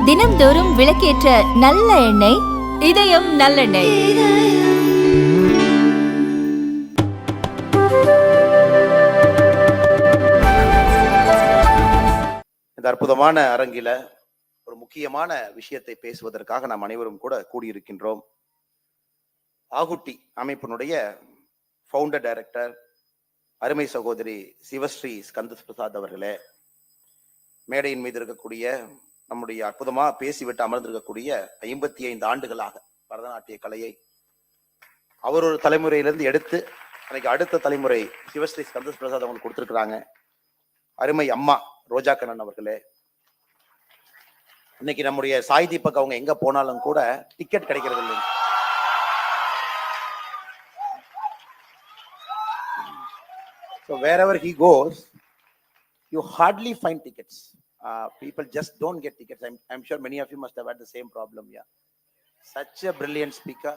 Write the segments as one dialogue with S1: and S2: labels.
S1: தினம்தோறும் விளக்கேற்ற நல்ல எண்ணெய் இதயம் நல்லெண்ணெய்.
S2: இந்த அற்புதமான அரங்கில ஒரு முக்கியமான விஷயத்தை பேசுவதற்காக நாம் அனைவரும் கூட கூடியிருக்கின்றோம். ஆகுட்டி அமைப்பினுடைய ஃபவுண்டர் டைரக்டர் அருமை சகோதரி சிவஸ்ரீ ஸ்கந்த பிரசாத் அவர்களே, மேடையின் மீது இருக்கக்கூடிய நம்முடைய அற்புதமா பேசிவிட்டு அமர்ந்திருக்கக்கூடிய 55 ஆண்டுகளாக பரதநாட்டிய கலையை அவர் ஒரு தலைமுறையிலிருந்து எடுத்து அன்னைக்கு அடுத்த தலைமுறை சிவஸ்ரீ ஸ்கந்த பிரசாத் அவங்களுக்கு கொடுத்திருக்கிறாங்க. அருமை அம்மா ரோஜா கண்ணன் அவர்களே, இன்னைக்கு நம்முடைய சாய் தீபக் அவங்க எங்க போனாலும் கூட டிக்கெட் கிடைக்கிறது இல்லை. So wherever he goes, you hardly find tickets. People just don't get tickets. I'm sure many of you must have had the same problem. Yeah, such a brilliant speaker,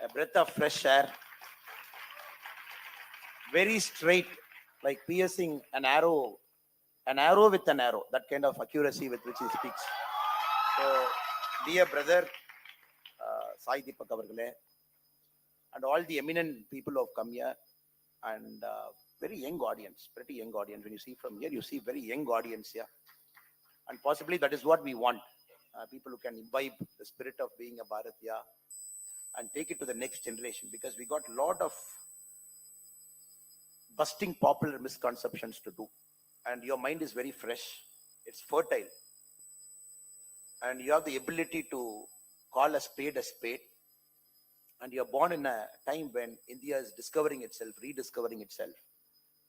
S2: a breath of fresh air, very straight, like piercing an arrow with an arrow. That kind of accuracy with which he speaks. So, dear brother, Sai Deepak avargale, and all the eminent people who have come here, and very young audience, pretty young audience. When you see from here, you see very young audience here, and possibly that is what we want. People who can imbibe the spirit of being a Bharatiya and take it to the next generation, because we got a lot of busting popular misconceptions to do, and your mind is very fresh, it's fertile, and you have the ability to call a spade, and you are born in a time when India is discovering itself, rediscovering itself,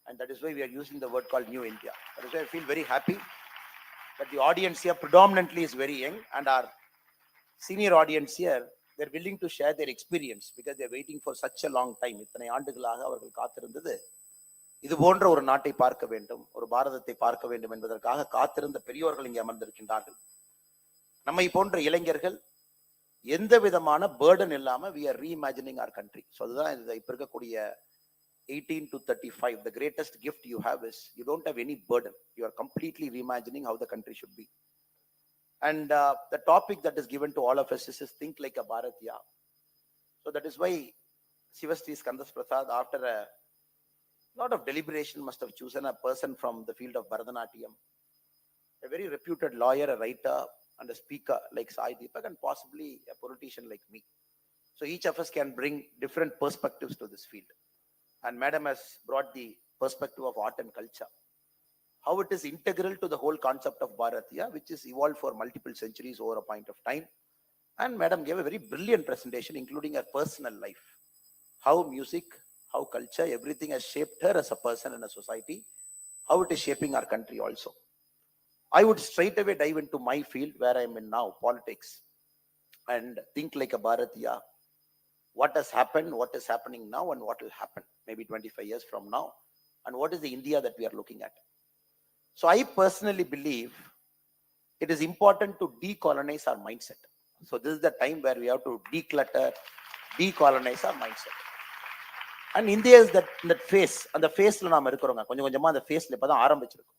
S2: and that is why we are using the word called New India. That is why I feel very happy that the audience here predominantly is very young, and our senior audience here, they're willing to share their experience because they're waiting for such a long time. இத்தனை ஆண்டுகளாக அவர்கள் காத்திருந்தது இது போன்ற ஒரு நாட்டை பார்க்க வேண்டும், ஒரு பாரதத்தை பார்க்க வேண்டும் என்பதற்காக காத்திருந்த பெரியோர்கள் இங்கே அமர்ந்திருக்கின்றார்கள். நம்மை போன்ற இளைஞர்கள் எந்த விதமான பேர்டன் இல்லாம we are reimagining our country. So அதுதான் இப்ப இருக்கக்கூடிய 18 to 35, the greatest gift you have is you don't have any burden. You are completely reimagining how the country should be. And the topic that is given to all of us is think like a Bharatiya. So that is why Sivasri Skandas Prasad, after a lot of deliberation, must have chosen a person from the field of Bharatanatyam, a very reputed lawyer, a writer, and a speaker like Sai Deepak, and possibly a politician like me. So each of us can bring different perspectives to this field. And Madam has brought the perspective of art and culture, how it is integral to the whole concept of Bharatiya, which is evolved for multiple centuries over a point of time. And Madam gave a very brilliant presentation, including her personal life, how music, how culture, everything has shaped her as a person in a society, how it is shaping our country also. I would straight away dive into my field where I am in now, politics, and think like a Bharatiya. What has happened, what is happening now, and what will happen maybe 25 years from now, and what is the India that we are looking at. So I personally believe it is important to decolonize our mindset. So this is the time where we have to declutter, decolonize our mindset. And India is that phase, and the phase la naam irukranga konjam konjama the phase la ipa dhaan aarambichirukom.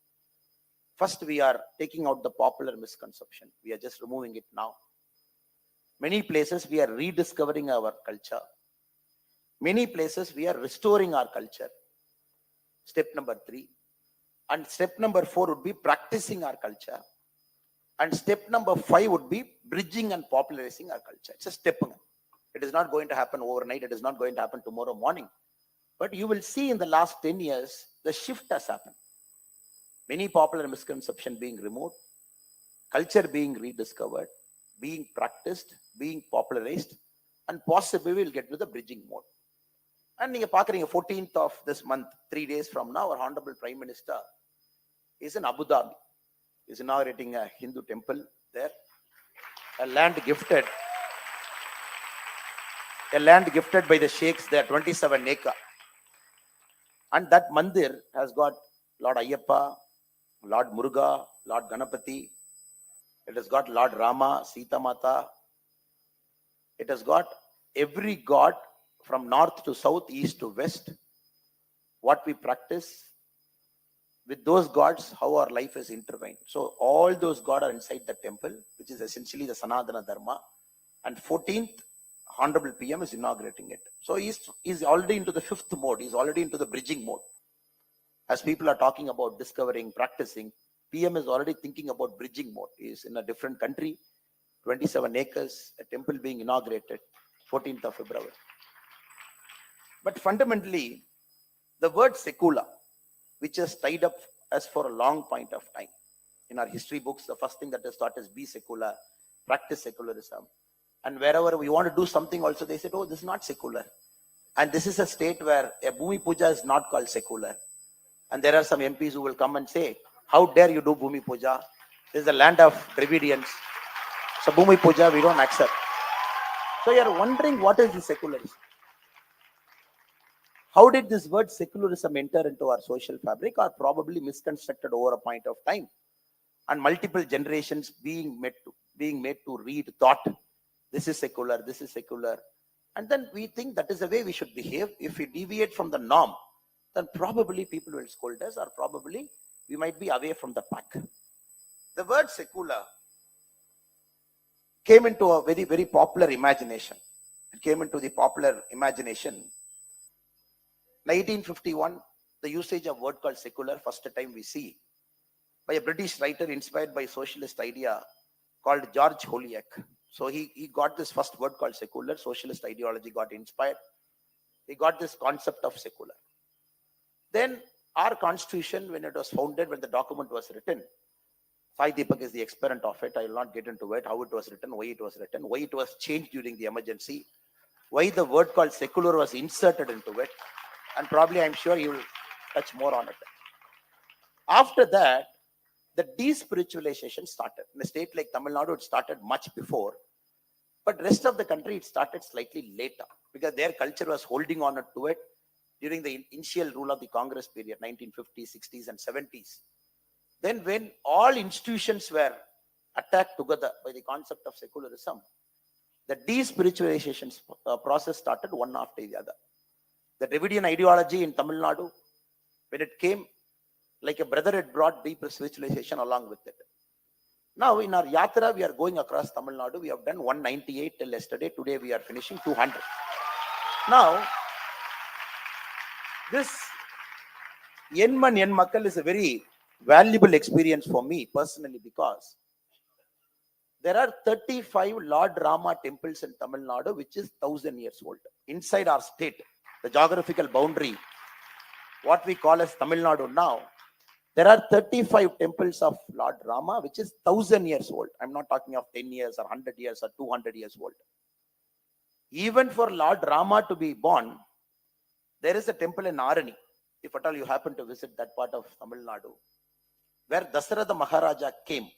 S2: First we are taking out the popular misconception, we are just removing it now. Many places we are rediscovering our culture, many places we are restoring our culture. Step number 3, and step number 4 would be practicing our culture, and step number 5 would be bridging and popularizing our culture. It's a step. It is not going to happen overnight, it is not going to happen tomorrow morning, but you will see in the last 10 years the shift has happened. Many popular misconceptions being removed, culture being rediscovered, being practiced, being popularized, and possibly we'll get to the bridging mode. And you are 14th of this month, 3 days from now, our Honorable Prime Minister is in Abu Dhabi. He is inaugurating a Hindu temple there, a land gifted by the sheikhs there, 27 acre. And that mandir has got Lord Ayyappa, Lord Muruga, Lord Ganapati. It has got Lord Rama, Sita Mata. It has got every god from north to south, east to west. What we practice, with those gods, how our life is intertwined. So all those gods are inside the temple, which is essentially the Sanatana Dharma. And 14th, Honorable PM is inaugurating it. So he's already into the fifth mode. He's already into the bridging mode. As people are talking about discovering, practicing, PM is already thinking about bridging mode. He's in a different country, 27 acres, a temple being inaugurated, 14th of February. But fundamentally, the word secula, which is tied up as for a long point of time. In our history books, the first thing that is taught is be secular, practice secularism. And wherever we want to do something also, they said, oh, this is not secular. And this is a state where a Bhumi Puja is not called secular. And there are some MPs who will come and say, how dare you do Bhumi Puja? This is the land of Dravidians. So Bhumi Puja, we don't accept. So you're wondering, what is the secularism? How did this word secularism enter into our social fabric, or probably misconstructed over a point of time? And multiple generations being made to read thought, this is secular, this is secular. And then we think that is the way we should behave. If we deviate from the norm, then probably people will scold us, or probably we might be away from the pack. The word secular came into a very, very popular imagination. It came into the popular imagination. 1951, the usage of word called secular, first time we see by a British writer inspired by socialist idea called George Holyoake. So he got this first word called secular, socialist ideology got inspired. He got this concept of secular. Then our constitution, when it was founded, when the document was written, Sai Deepak is the exponent of it. I will not get into it, how it was written, why it was changed during the emergency, why the word called secular was inserted into it. And probably I'm sure you will touch more on it. After that, the despiritualization started. In a state like Tamil Nadu, it started much before. But rest of the country, it started slightly later, because their culture was holding on to it during the initial rule of the Congress period, 1950s, 60s, and 70s. Then when all institutions were attacked together by the concept of secularism, the despiritualization process started one after the other. The Dravidian ideology in Tamil Nadu, when it came, like a brother, it brought deep spiritualization along with it. Now in our yatra, we are going across Tamil Nadu. We have done 198 till yesterday. Today we are finishing 200. Now, this Yenman Yen Makkal is a very valuable experience for me personally, because there are 35 Lord Rama temples in Tamil Nadu, which is 1,000 years old. Inside our state, the geographical boundary, what we call as Tamil Nadu now, there are 35 temples of Lord Rama, which is 1,000 years old. I'm not talking of 10 years or 100 years or 200 years old. Even for Lord Rama to be born, there is a temple in Arani, if at all you happen to visit that part of Tamil Nadu, where Dasaratha Maharaja came.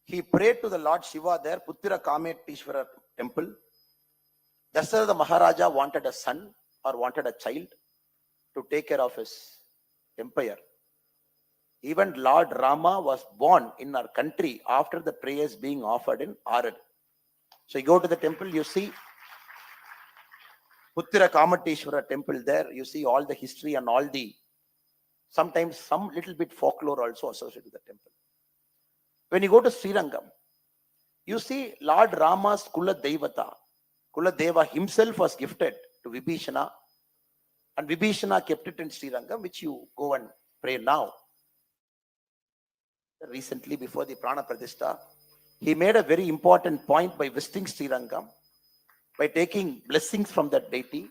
S2: He prayed to the Lord Shiva there, Puttira Kametishvara temple. Dasaratha Maharaja wanted a son or wanted a child to take care of his empire. Even Lord Rama was born in our country after the prayers being offered in Arad. So you go to the temple, you see Puttira Kamateshwara temple there, you see all the history and all the, sometimes some little bit folklore also associated with the temple. When you go to Srirangam, you see Lord Rama's Kula Devata. Kula Deva himself was gifted to Vibhishana, and Vibhishana kept it in Srirangam, which you go and pray now. Recently, before the Prana Pratishta, he made a very important point by visiting Srirangam, by taking blessings from that deity,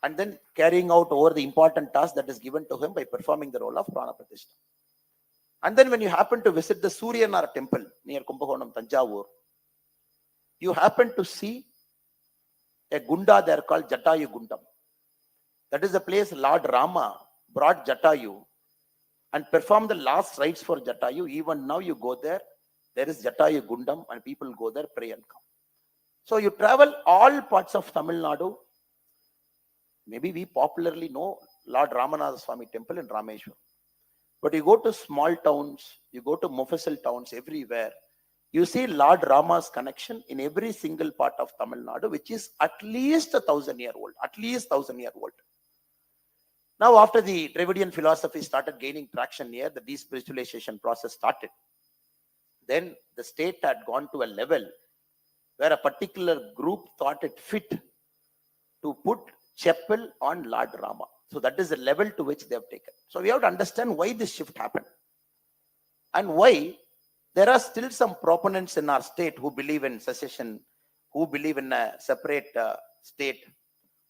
S2: and then carrying out over the important task that is given to him by performing the role of Prana Pratishta. And then when you happen to visit the Suryanara temple near Kumbakonam, Tanjavur, you happen to see a Gunda there called Jatayu Gundam. That is the place Lord Rama brought Jatayu and performed the last rites for Jatayu. Even now you go there, there is Jatayu Gundam, and people go there, pray and come. So you travel all parts of Tamil Nadu. Maybe we popularly know Lord Ramanatha Swami temple in Rameshwaram. But you go to small towns, you go to Mufassal towns, everywhere, you see Lord Rama's connection in every single part of Tamil Nadu, which is at least 1,000 years old, at least 1,000 years old. Now, after the Dravidian philosophy started gaining traction here, the despiritualization process started. Then the state had gone to a level where a particular group thought it fit to put chapel on Lord Rama. So that is the level to which they have taken. So we have to understand why this shift happened and why there are still some proponents in our state who believe in secession, who believe in a separate state,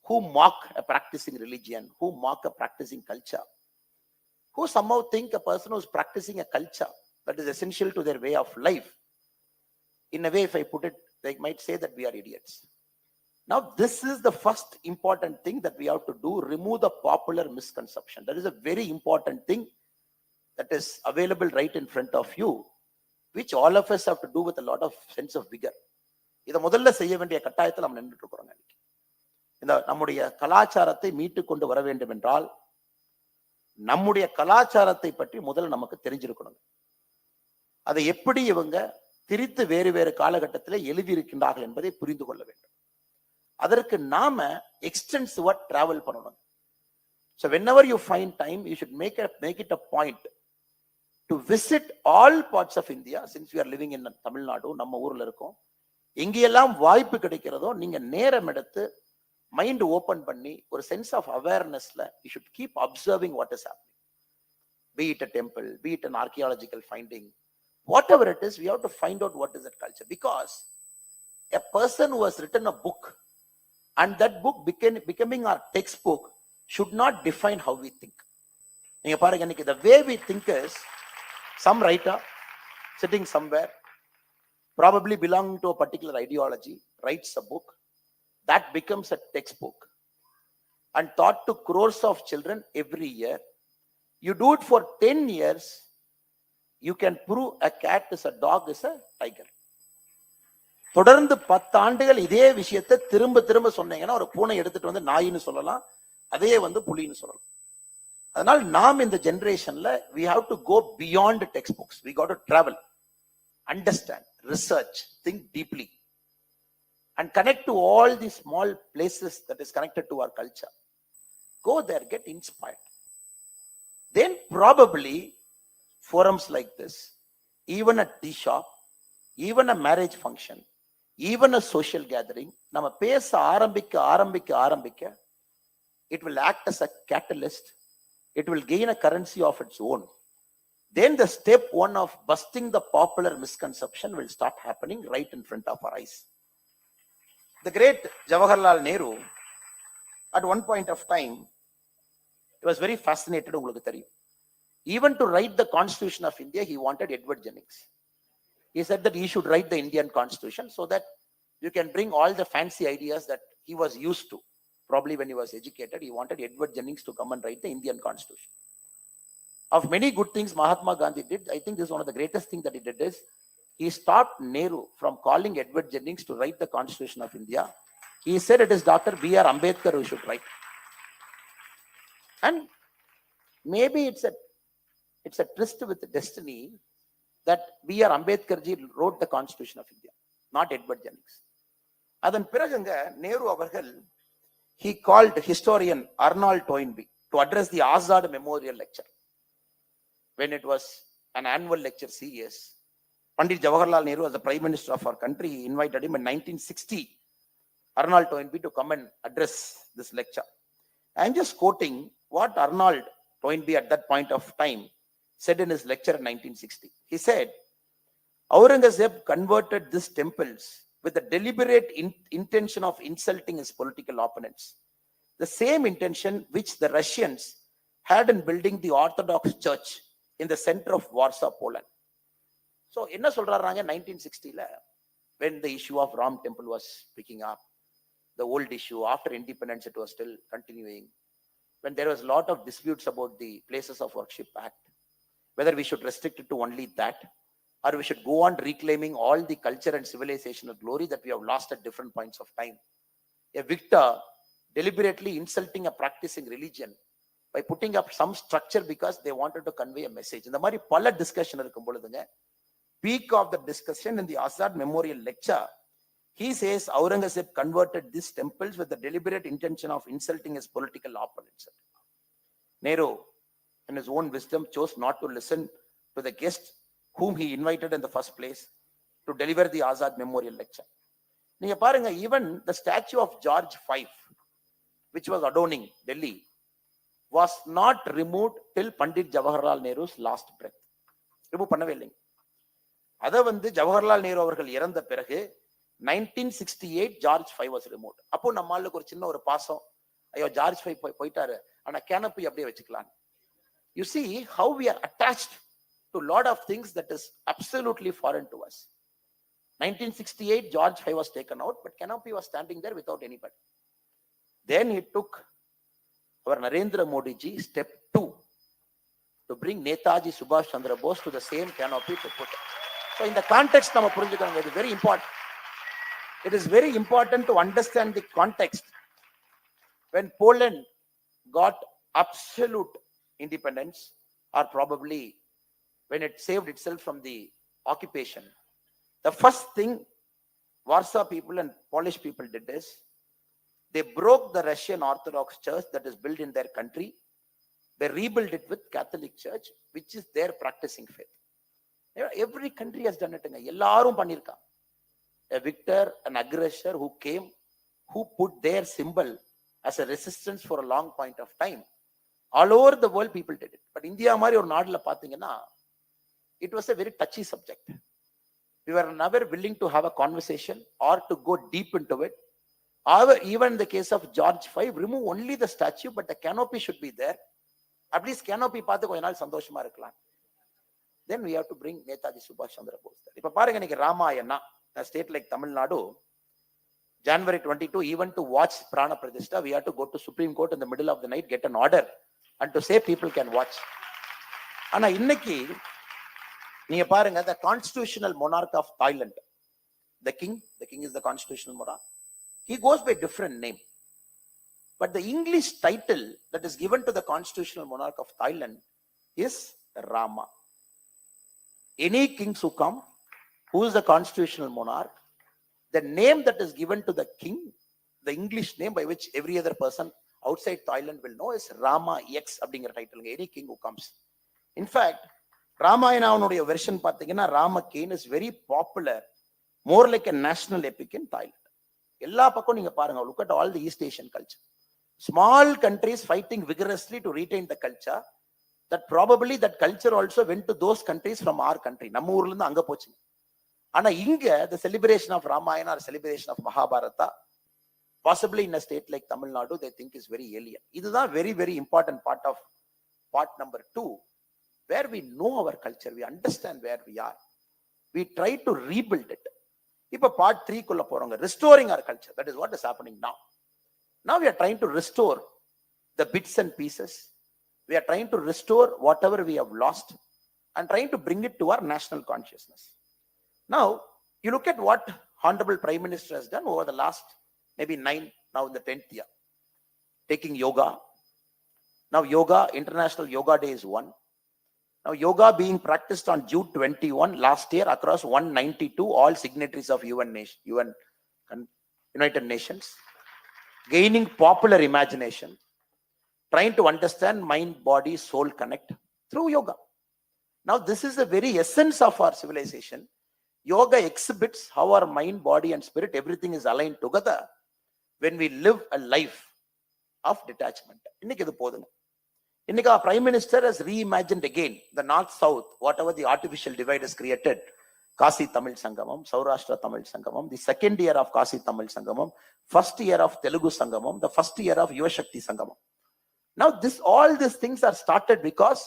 S2: who mock a practicing religion, who mock a practicing culture, who somehow think a person who is practicing a culture that is essential to their way of life. In a way, if I put it, they might say that we are idiots. Now, this is the first important thing that we have to do, remove the popular misconception. That is a very important thing that is available right in front of you, which all of us have to do with a lot of sense of vigor. இதை முதல்ல செய்ய வேண்டிய கட்டாயத்தில் நம்ம நின்றுட்டு இருக்கிறோம். இந்த நம்முடைய கலாச்சாரத்தை மீட்டு கொண்டு வர வேண்டும் என்றால் நம்முடைய கலாச்சாரத்தை பற்றி முதல்ல நமக்கு தெரிஞ்சிருக்கணும். அதை எப்படி இவங்க திரித்து வேறு வேறு காலகட்டத்தில் எழுதியிருக்கின்றார்கள் என்பதை புரிந்து கொள்ள வேண்டும். அதற்கு நாம எக்ஸ்டென்சிவா டிராவல் பண்ணணும். So whenever you find time, you should make it a point to visit all parts of India. Since we are living in Tamilnadu, நம்ம ஊர்ல இருக்கோம், எங்கெல்லாம் வாய்ப்பு கிடைக்கிறதோ நீங்க நேரம் எடுத்து மைண்ட் ஓபன் பண்ணி ஒரு சென்ஸ் ஆஃப் அவேர்னஸ்ல you should keep observing what is happening. Be it a temple, be it an archaeological finding, whatever it is, we have to find out what is that culture. Because a person who has written a book and that book becoming our textbook should not define how we think. நீங்க பாருங்க, இன்னைக்கு the way we think is some writer sitting somewhere, probably belonging to a particular ideology, writes a book that becomes a textbook and taught to crores of children every year. You do it for 10 years, you can prove a cat is a dog is a tiger. தொடர்ந்து 10 ஆண்டுகள் இதே விஷயத்தை திரும்ப திரும்ப சொன்னீங்கன்னா ஒரு பூனை எடுத்துட்டு வந்து நாயின்னு சொல்லலாம், அதே வந்து புலின்னு சொல்லலாம். அதனால் நாம் இந்த ஜெனரேஷன்ல we have to go beyond textbooks. We got to travel, understand, research, think deeply and connect to all these small places that is connected to our culture. Go there, get inspired. Then probably forums like this, even a tea shop, even a marriage function, even a social gathering, நம்ம பேச ஆரம்பிக்க it will act as a catalyst. It will gain a currency of its own. Then the step one of busting the popular misconception will start happening right in front of our eyes. The great Jawaharlal Nehru, at one point of time, he was very fascinated. உங்களுக்கு தெரியும், even to write the Constitution of India, he wanted Edward Jennings. He said that he should write the Indian Constitution so that you can bring all the fancy ideas that he was used to. Probably when he was educated, he wanted Edward Jennings to come and write the Indian Constitution. Of many good things Mahatma Gandhi did, I think this is one of the greatest things that he did is he stopped Nehru from calling Edward Jennings to write the Constitution of India. He said it is Dr. B.R. Ambedkar who should write. And maybe it's a tryst with destiny that B.R. Ambedkar ji wrote the Constitution of India, not Edward Jennings. அதன் பிறகுங்க நேரு அவர்கள் he called historian Arnold Toynbee to address the Azad Memorial Lecture. When it was an annual lecture series, Pandit Jawaharlal Nehru, as the Prime Minister of our country, he invited him in 1960, Arnold Toynbee, to come and address this lecture. I am just quoting what Arnold Toynbee at that point of time said in his lecture in 1960. He said, Aurangzeb converted these temples with the deliberate intention of insulting his political opponents. The same intention which the Russians had in building the Orthodox Church in the center of Warsaw, Poland. So, என்ன சொல்றாங்க 1960ல, when the issue of Ram Temple was picking up, the old issue, after independence it was still continuing, when there was a lot of disputes about the Places of Worship Act, whether we should restrict it to only that, or we should go on reclaiming all the culture and civilizational glory that we have lost at different points of time. A victor deliberately insulting a practicing religion by putting up some structure because they wanted to convey a message. இந்த மாதிரி பல discussion இருக்கும் பொழுதுங்க, peak of the discussion in the Azad Memorial Lecture, he says Aurangzeb converted these temples with the deliberate intention of insulting his political opponents. Nehru, in his own wisdom, chose not to listen to the guest whom he invited in the first place to deliver the Azad Memorial Lecture. நீங்க பாருங்க, even the statue of George V, which was adorning Delhi, was not removed till Pandit Jawaharlal Nehru's last breath. Remove பண்ணவே இல்லைங்க. அதை ஜவஹர்லால் நேரு அவர்கள் இறந்த பிறகு 1968 George 5 was removed. அப்போ நம்ம ஆளுக்கு ஒரு சின்ன ஒரு பாசம், ஐயோ ஜார்ஜ் 5 போயிட்டாரு, ஆனா கேனப்பி அப்படியே வச்சுக்கலாம். You see how we are attached to lot of things that is absolutely foreign to us. 1968 George 5 was taken out, but canopy was standing there without anybody. Then he took our Narendra Modi ji step 2 to bring Netaji Subhash Chandra Bose to the same canopy to put it. So in the context nama purinjukanga, it is very important. It is very important to understand the context. When Poland got absolute independence, or probably when it saved itself from the occupation, the first thing Warsaw people and Polish people did is they broke the Russian Orthodox Church that is built in their country. They rebuilt it with Catholic Church, which is their practicing faith. Every country has done it. Ellarum pannirka. A victor, an aggressor who came, who put their symbol as a resistance for a long point of time. All over the world people did it. But India mari or naadla pathina, it was a very touchy subject. We were never willing to have a conversation or to go deep into it. However, even in the case of George V, remove only the statue, but the canopy should be there. At least canopy paathu konja naal sandoshama irukkalam. Then we have to bring Netaji Subhash Chandra Bose there. Ipa parunga ninge Ramayana, a state like Tamil Nadu, January 22, even to watch Prana Pratishta, we have to go to Supreme Court in the middle of the night, get an order, and to say people can watch. Ana inniki நீங்க பாருங்க, the constitutional monarch of Thailand, the king is the constitutional monarch. He goes by different name, but the English title that is given to the constitutional monarch of Thailand is Rama. Any kings who come, who is the constitutional monarch, the name that is given to the king, the English name by which every other person outside Thailand will know, is Rama X அப்படிங்கிற title. Any king who comes. In fact, ராமாயணாவுடைய version பார்த்தீங்கன்னா Ramakien is very popular, more like a national epic in Thailand. எல்லா பக்கம் நீங்க பாருங்க, look at all the East Asian culture. Small countries fighting vigorously to retain the culture, that probably that culture also went to those countries from our country. நம்ம ஊர்ல இருந்து அங்க போச்சு. ஆனா இங்க the celebration of Ramayana or celebration of Mahabharata, possibly in a state like Tamil Nadu, they think is very alien. இதுதான் very very important part number 2. Where we know our culture, we understand where we are, we try to rebuild it. Ipa part 3 kulla poronga, restoring our culture. That is what is happening now. Now we are trying to restore the bits and pieces. We are trying to restore whatever we have lost and trying to bring it to our national consciousness. Now you look at what Honorable Prime Minister has done over the last maybe 9, now in the 10th year, taking yoga. Now yoga, International Yoga Day is 1. Now yoga being practiced on June 21 last year across 192 all signatories of United Nations, gaining popular imagination, trying to understand mind, body, soul connect through yoga. Now this is the very essence of our civilization. Yoga exhibits how our mind, body and spirit, everything is aligned together when we live a life of detachment. இன்னைக்கு இது போதுங்க. இன்னைக்கு our Prime Minister has reimagined again the north-south, whatever the artificial divide has created. Kasi Tamil Sangamam, Saurashtra Tamil Sangamam, the second year of Kasi Tamil Sangamam, first year of Telugu Sangamam, the first year of Yuva Shakti Sangamam. Now all these things are started because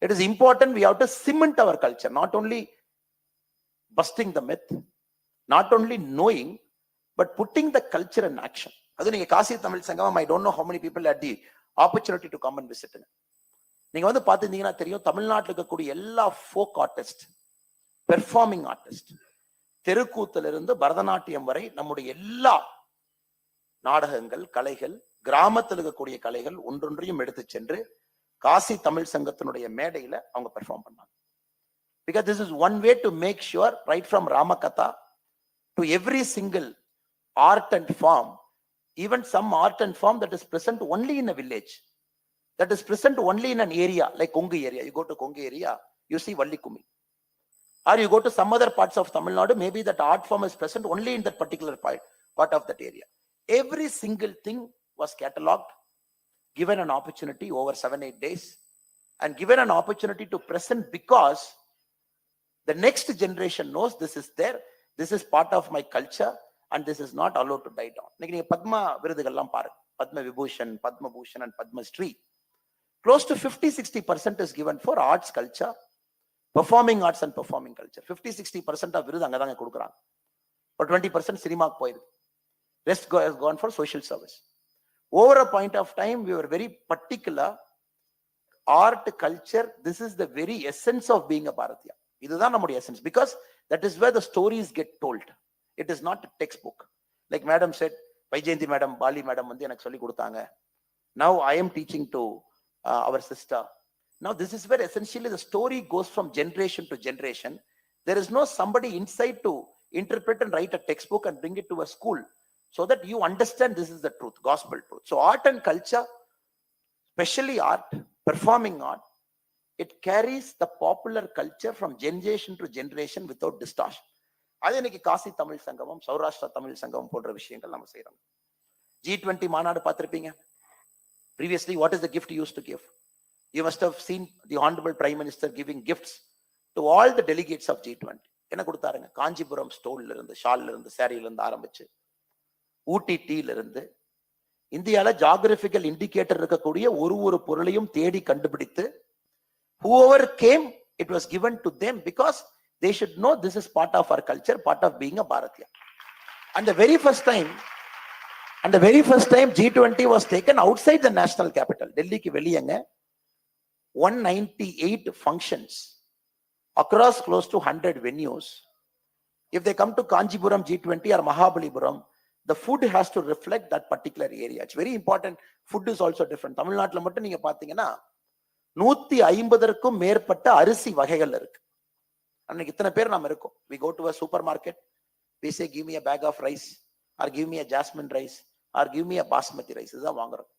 S2: it is important we have to cement our culture, not only busting the myth, not only knowing, but putting the culture in action. Adu neenga Kasi Tamil Sangamam, I don't know how many people had the opportunity to come and visit. நீங்க பாத்தீங்கன்னா தெரியும், தமிழ்நாட்டில் இருக்கக்கூடிய எல்லா folk artist, performing artist, தெருக்கூத்துல இருந்து பரதநாட்டியம் வரை நம்முடைய எல்லா நாடகங்கள், கலைகள், கிராமத்தில் இருக்கக்கூடிய கலைகள் ஒன்றொன்றையும் எடுத்து சென்று காசி தமிழ் சங்கத்தினுடைய மேடையில அவங்க பெர்ஃபார்ம் பண்ணாங்க. Because this is one way to make sure, right from Ramakatha to every single art and form, even some art and form that is present only in a village, that is present only in an area like Kongu area. You go to Kongu area, you see Vallikumi. Or you go to some other parts of Tamil Nadu, maybe that art form is present only in that particular part of that area. Every single thing was catalogued, given an opportunity over 7-8 days, and given an opportunity to present, because the next generation knows this is there, this is part of my culture, and this is not allowed to die down. Like Padma விருதுகள்லாம் பாருங்க, Padma Vibhushan, Padma Bhushan and Padma Shri. Close to 50-60% is given for arts, culture, performing arts and performing culture. 50-60% of விருது அங்கதாங்க கொடுக்குறாங்க. For 20% சினிமாக்கு போயிருக்கு. Rest has gone for social service. Over a point of time, we were very particular. Art, culture, this is the very essence of being a Bharatiya. இதுதான் நம்முடைய essence, because that is where the stories get told. It is not a textbook. Like Madam said, Vaijayanti Madam, Bali Madam வந்து எனக்கு சொல்லி கொடுத்தாங்க. Now I am teaching to our sister. Now this is where essentially the story goes from generation to generation. There is no somebody inside to interpret and write a textbook and bring it to a school so that you understand this is the truth, gospel truth. So art and culture, especially art, performing art, it carries the popular culture from generation to generation without distortion. அது இன்னைக்கு காசி தமிழ் சங்கமம், சௌராஷ்டிரா தமிழ் சங்கமம் போன்ற விஷயங்கள் நம்ம செய்யறோம். G20 மாநாடு பார்த்திருப்பீங்க. Previously, what is the gift you used to give? You must have seen the Honorable Prime Minister giving gifts to all the delegates of G20. என்ன கொடுத்தாருங்க? காஞ்சிபுரம் ஸ்டோல்ல இருந்து, ஷால்ல இருந்து, சாரியில இருந்து ஆரம்பிச்சு, ஊட்டி டீல இருந்து, இந்தியால ஜியோகிராபிக்கல் இண்டிகேட்டர் இருக்கக்கூடிய ஒரு பொருளையும் தேடி கண்டுபிடித்து, whoever came, it was given to them because they should know this is part of our culture, part of being a Bharatiya. And the very first time G20 was taken outside the national capital, Delhi ki veliyanga, 198 functions across close to 100 venues. If they come to Kanjipuram G20 or Mahabalipuram, the food has to reflect that particular area. It's very important. Food is also different. Tamil Nadu மட்டும் நீங்க பாத்தீங்கன்னா 150க்கும் மேற்பட்ட அரிசி வகைகள் இருக்கு. அன்னைக்கு இத்தனை பேர் நாம இருக்கோம். We go to a supermarket, we say give me a bag of rice or give me a jasmine rice or give me a basmati rice. இதுதான் வாங்குறோம்.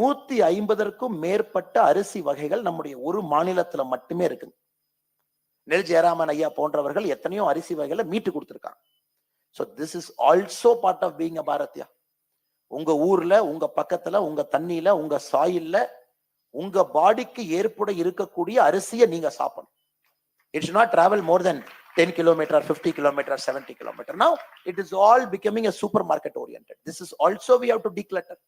S2: 150க்கும் மேற்பட்ட அரிசி வகைகள் நம்முடைய ஒரு மாநிலத்துல மட்டுமே இருக்கு. நெல் ஜெயராமன் ஐயா போன்றவர்கள் எத்தனையோ அரிசி வகைகளை மீட்டு கொடுத்திருக்காங்க. So this is also part of being a Bharatiya. உங்க ஊர்ல, உங்க பக்கத்துல, உங்க தண்ணியில, உங்க சாயில்ல, உங்க பாடிக்கு ஏற்பட இருக்கக்கூடிய அரிசியை நீங்க சாப்பிடணும். It should not travel more than 10 kilometers, 50 kilometers, 70 kilometers. Now it is all becoming a supermarket oriented. This is also we have to declutter.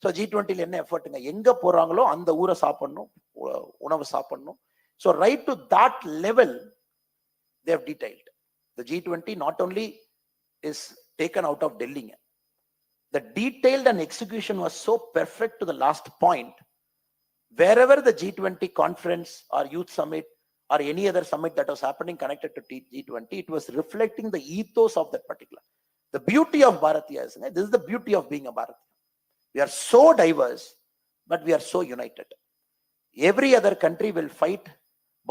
S2: So G20 என்ன எஃபர்ட்டுங்க, எங்க போறாங்களோ அந்த ஊரை சாப்பிடணும், உணவு சாப்பிடணும். So right to that level they have detailed. The G20 not only is taken out of Delhi, the detailed and execution was so perfect to the last point. Wherever the G20 conference or youth summit or any other summit that was happening connected to G20, it was reflecting the ethos of that particular. The beauty of Bharatiya is, this is the beauty of being a Bharatiya. We are so diverse, but we are so united. Every other country will fight,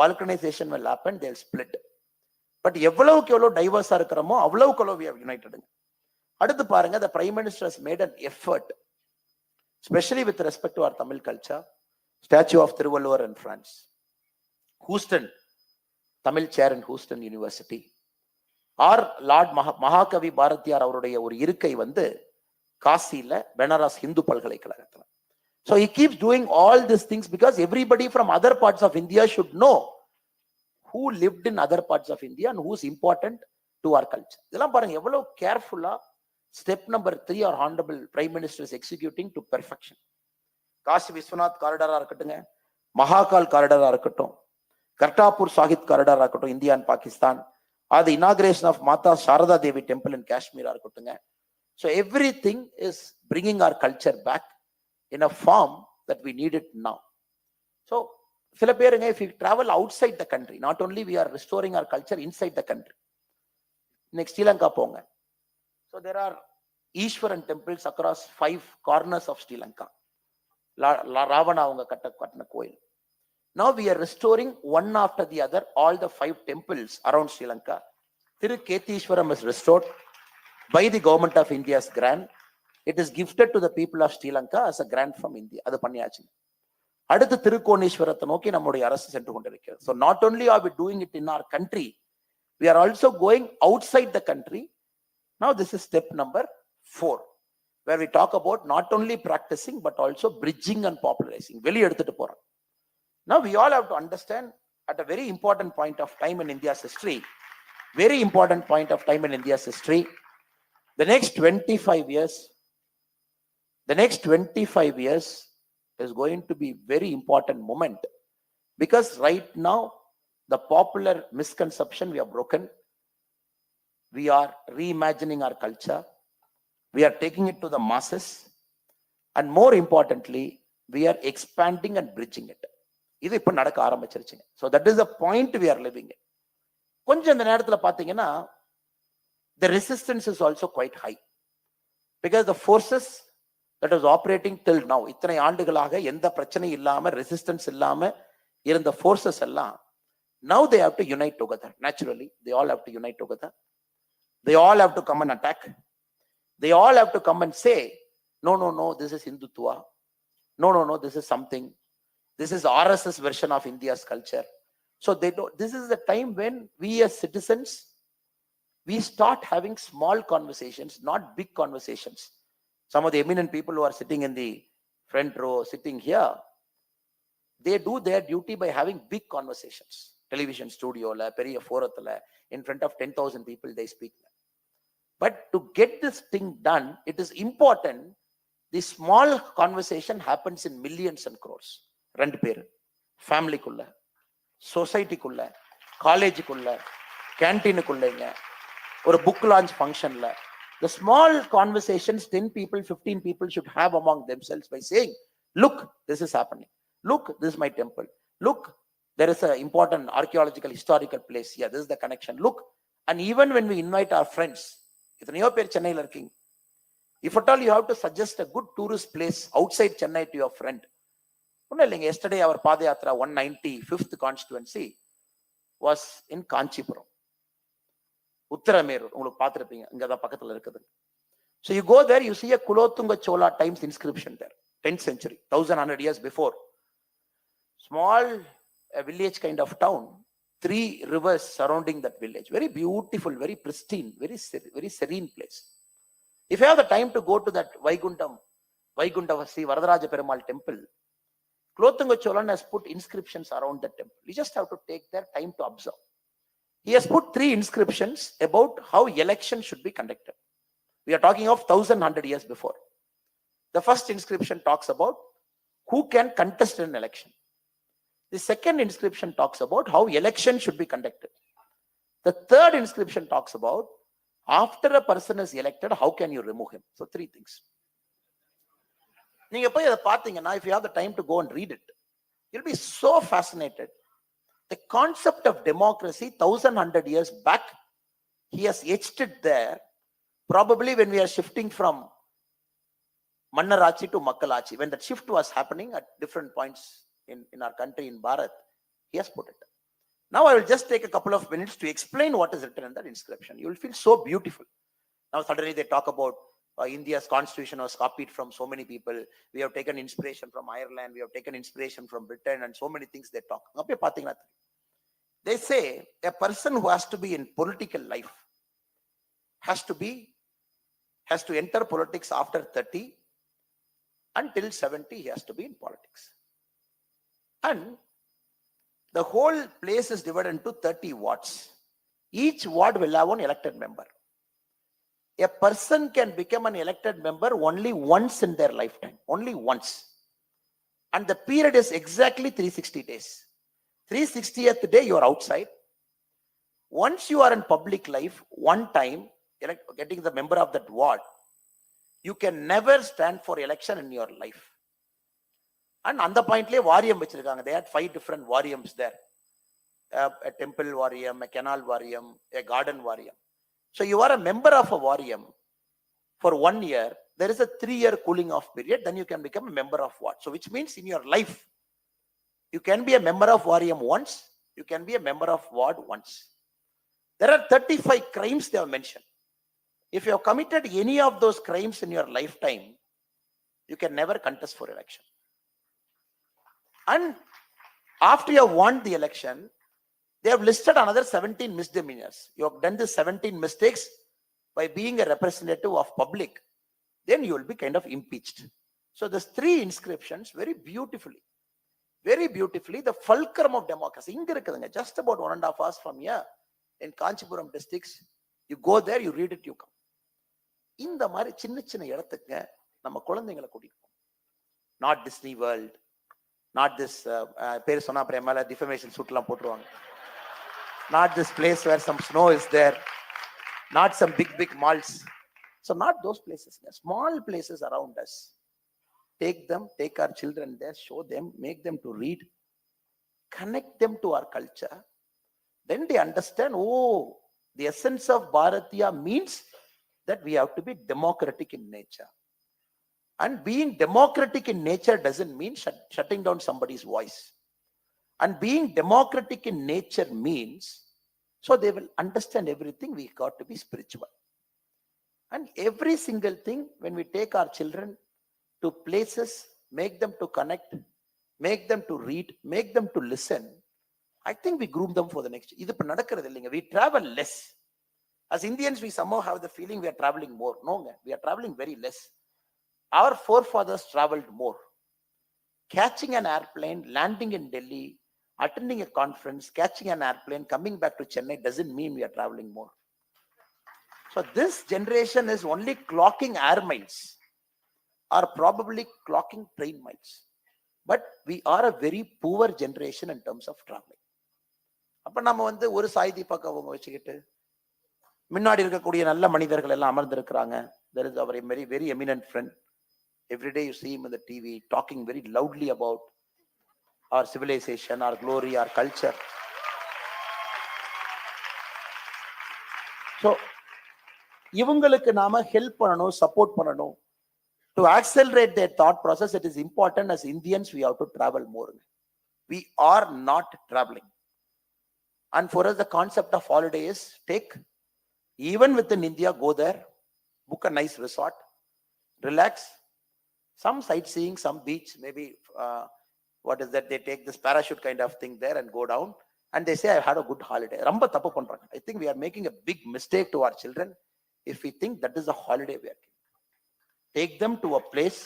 S2: balkanization will happen, they'll split. But எவ்வளவுக்கு எவ்வளவு டைவர்ஸா இருக்கிறோமோ அவ்வளவுக்கு எவ்வளவு we have united. அடுத்து பாருங்க, the Prime Minister has made an effort, especially with respect to our Tamil culture, statue of Thiruvalluvar in France, Houston, Tamil chair in Houston University, or Lord Mahakavi Bharatiyar அவருடைய ஒரு இருக்கை வந்து காசில பெனாரஸ் ஹிந்து பல்கலைக்கழகத்துல. So he keeps doing all these things because everybody from other parts of India should know who lived in other parts of India and who is important to our culture. இதெல்லாம் பாருங்க எவ்வளவு கேர்ஃபுல்லா step number 3 our honorable Prime Minister is executing to perfection. Kashi Vishwanath காரிடாரா இருக்கட்டுங்க, மகாகால் காரிடாரா இருக்கட்டும், கர்தாப்பூர் சாஹித் காரிடாரா இருக்கட்டும், India and Pakistan, அது inauguration of Mata Saradha Devi temple in Kashmira இருக்கட்டுங்க. So everything is bringing our culture back in a form that we need it now. So சில பேருங்க, if you travel outside the country, not only we are restoring our culture inside the country. Next Sri Lanka போங்க. So there are Ishwaran temples across 5 corners of Sri Lanka. Ravana அவங்க கட்டின கோயில். Now we are restoring one after the other all the 5 temples around Sri Lanka. Tiruketishwaram is restored by the government of India's grant. It is gifted to the people of Sri Lanka as a grant from India. அது பண்ணியாச்சு. அடுத்து திருக்கோணேஸ்வரத்தை நோக்கி நம்முடைய அரசு சென்று கொண்டிருக்கிறது. So not only are we doing it in our country, we are also going outside the country. Now this is step number 4, where we talk about not only practicing but also bridging and popularizing. வெளிய எடுத்துட்டு போறோம். Now we all have to understand at a very important point of time in India's history, very important point of time in India's history, the next 25 years is going to be very important moment, because right now the popular misconception we have broken. We are reimagining our culture, we are taking it to the masses, and more importantly we are expanding and bridging it. இது இப்ப நடக்க ஆரம்பிச்சிருச்சுங்க. So that is the point we are living in. கொஞ்சம் இந்த நேரத்துல பாத்தீங்கன்னா the resistance is also quite high, because the forces that was operating till now, இத்தனை ஆண்டுகளாக எந்த பிரச்சனை இல்லாம ரெசிஸ்டன்ஸ் இல்லாம இருந்த forces எல்லாம் now they have to unite together. Naturally they all have to unite together. They all have to come and attack. They all have to come and say, no, this is Hindutva. No, this is something. This is RSS version of India's culture. So they don't. This is the time when we as citizens, we start having small conversations, not big conversations. Some of the eminent people who are sitting in the front row, sitting here, they do their duty by having big conversations. Television studio la, periya forathla, in front of 10,000 people they speak. But to get this thing done, it is important the small conversation happens in millions and crores. ரெண்டு பேர் ஃபேமிலிக்குள்ள, சொசைட்டிக்குள்ள, காலேஜுக்குள்ள, கேன்டீனுக்குள்ளங்க, ஒரு book launch ஃபங்க்ஷன்ல, the small conversations 10 people 15 people should have among themselves by saying, look, this is happening, look, this is my temple, look, there is an important archaeological historical place here, this is the connection, look. And even when we invite our friends, எத்தனையோ பேர் சென்னையில இருக்கீங்க, if at all you have to suggest a good tourist place outside Chennai to your friend, ஒன்னும் இல்லைங்க, yesterday our பாதயாத்ரா 195th constituency was in Kanchipuram, Uthiramerur, உங்களுக்கு பார்த்திருப்பீங்க, இங்கதான் பக்கத்துல இருக்குது. So you go there, you see a Kulothunga Chola times inscription there, 10th century, 1100 years before. Small a village kind of town, 3 rivers surrounding that village, very beautiful, very pristine, very serene place. If you have the time to go to that Vaikuntavasi Varadaraja Perumal temple, Kulothunga Cholan has put inscriptions around the temple. You just have to take their time to observe. He has put 3 inscriptions about how election should be conducted. We are talking of 1100 years before. The first inscription talks about who can contest an election. The second inscription talks about how election should be conducted. The third inscription talks about after a person is elected, how can you remove him? So 3 things. நீங்க போய் அதை பார்த்தீங்கன்னா, if you have the time to go and read it, you'll be so fascinated. The concept of democracy 1100 years back, he has etched it there. Probably when we are shifting from Mannarachi to Makkalachi, when that shift was happening at different points in our country, in Bharat, he has put it. Now I will just take a couple of minutes to explain what is written in that inscription. You will feel so beautiful. Now suddenly they talk about India's constitution was copied from so many people. We have taken inspiration from Ireland. We have taken inspiration from Britain, and so many things they talk. They say a person who has to be in political life has to enter politics after 30. Until 70, he has to be in politics. And the whole place is divided into 30 wards. Each ward will have one elected member. A person can become an elected member only once in their lifetime, only once. And the period is exactly 360 days. 360th day you are outside. Once you are in public life, one time, getting the member of that ward, you can never stand for election in your life. And on the point, Varium, they had 5 different Variums there. A temple Varium, a canal Varium, a garden Varium. So you are a member of a Varium for 1 year. There is a 3-year cooling off period. Then you can become a member of what? So which means in your life, you can be a member of Varium once. You can be a member of ward once. There are 35 crimes they have mentioned. If you have committed any of those crimes in your lifetime, you can never contest for election. And after you have won the election, they have listed another 17 misdemeanors. You have done the 17 mistakes by being a representative of public. Then you will be kind of impeached. So there's 3 inscriptions very beautifully, the fulcrum of democracy. Just about 1.5 hours from here in Kanchipuram districts, you go there, you read it, you come. இந்த மாதிரி சின்ன சின்ன இடத்துக்கு நம்ம குழந்தைங்களை கூட்டிட்டு போகணும். Not Disney World, not this பேர் சொன்னா அப்புறம் மேல டிஃபமேஷன் சூட்லாம் போட்டுருவாங்க. Not this place where some snow is there, not some big malls. So not those places, small places around us. Take them, take our children there, show them, make them to read, connect them to our culture. Then they understand, oh, the essence of Bharatiya means that we have to be democratic in nature. And being democratic in nature doesn't mean shutting down somebody's voice. And being democratic in nature means, so they will understand everything, we got to be spiritual. And every single thing, when we take our children to places, make them to connect, make them to read, make them to listen, I think we groom them for the next. We travel less. As Indians, we somehow have the feeling we are traveling more. No, we are traveling very less. Our forefathers traveled more. Catching an airplane, landing in Delhi, attending a conference, catching an airplane, coming back to Chennai doesn't mean we are traveling more. So this generation is only clocking air miles, are probably clocking train miles. But we are a very poor generation in terms of traveling. அப்ப நம்ம ஒரு சாய்தி பக்கம் அவங்க வச்சுக்கிட்டு முன்னாடி இருக்கக்கூடிய நல்ல மனிதர்கள் எல்லாம் அமர்ந்திருக்கிறாங்க. There is our very very eminent friend. Every day you see him in the TV talking very loudly about our civilization, our glory, our culture. So இவங்களுக்கு நாம ஹெல்ப் பண்ணணும், சப்போர்ட் பண்ணணும். To accelerate their thought process, it is important as Indians we have to travel more. We are not traveling. And for us, the concept of holiday is take, even within India, go there, book a nice resort, relax, some sightseeing, some beach, maybe what is that? They take this parachute kind of thing there and go down, and they say, I had a good holiday. Ramba tappu pandranga. I think we are making a big mistake to our children if we think that is a holiday we are giving. Take them to a place,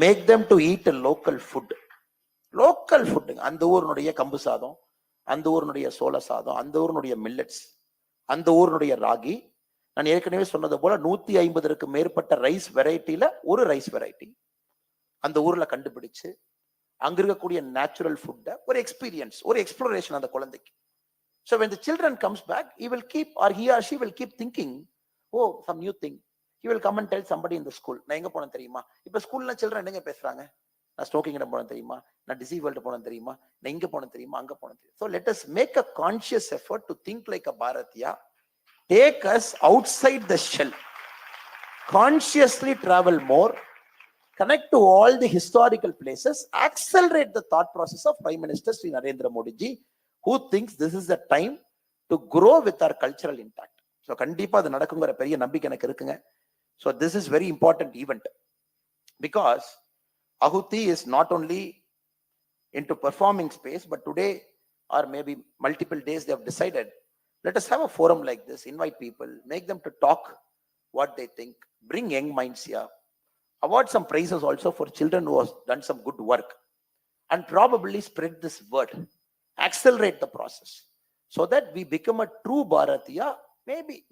S2: make them to eat a local food. Local food. அந்த ஊருடைய கம்பு சாதம், அந்த ஊருடைய சோள சாதம், அந்த ஊருடைய மில்லட்ஸ், அந்த ஊருடைய ராகி. நான் ஏற்கனவே சொன்னது போல 150க்கு மேற்பட்ட ரைஸ் வெரைட்டில ஒரு ரைஸ் வெரைட்டி அந்த ஊர்ல கண்டுபிடிச்சு அங்க இருக்கக்கூடிய நேச்சுரல் ஃபுட் ஒரு எக்ஸ்பீரியன்ஸ், ஒரு எக்ஸ்ப்ளோரேஷன் அந்த குழந்தைக்கு. So when the children comes back, he will keep, or he or she will keep thinking, oh, some new thing. He will come and tell somebody in the school, நான் எங்க போனேன் தெரியுமா? இப்ப ஸ்கூல்ல children என்னங்க பேசுறாங்க? நான் ஸ்டோக்கிங் இடம் போனேன் தெரியுமா? நான் டிசி வேர்ல்டு போனேன் தெரியுமா? நான் இங்க போனேன் தெரியுமா? அங்க போனேன் தெரியுமா? So let us make a conscious effort to think like a Bharatiya. Take us outside the shell. Consciously travel more. Connect to all the historical places. Accelerate the thought process of Prime Minister Sri Narendra Modi ji, who thinks this is the time to grow with our cultural impact. So கண்டிப்பா அது நடக்குங்கிற பெரிய நம்பிக்கை எனக்கு இருக்குங்க. So this is very important event because Ahuti is not only into performing space, but today or maybe multiple days they have decided, let us have a forum like this, invite people, make them to talk what they think, bring young minds here, award some prizes also for children who have done some good work, and probably spread this word, accelerate the process so that we become a true Bharatiya.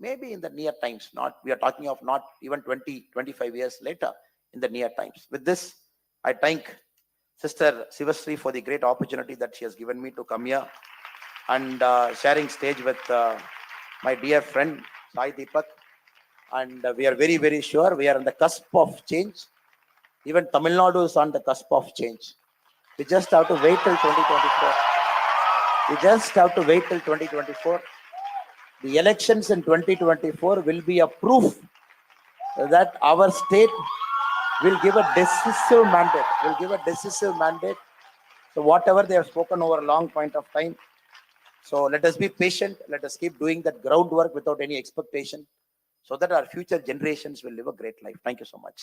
S2: Maybe in the near times, not, we are talking of not even 20-25 years later, in the near times. With this, I thank Sister Sivasri for the great opportunity that she has given me to come here and sharing stage with my dear friend Sai Deepak. And we are very, very sure we are on the cusp of change. Even Tamil Nadu is on the cusp of change. We just have to wait till 2024. We just have to wait till 2024. The elections in 2024 will be a proof that our state will give a decisive mandate. So whatever they have spoken over a long point of time. So let us be patient. Let us keep doing that groundwork without any expectation so that our future generations will live a great life. Thank you so much.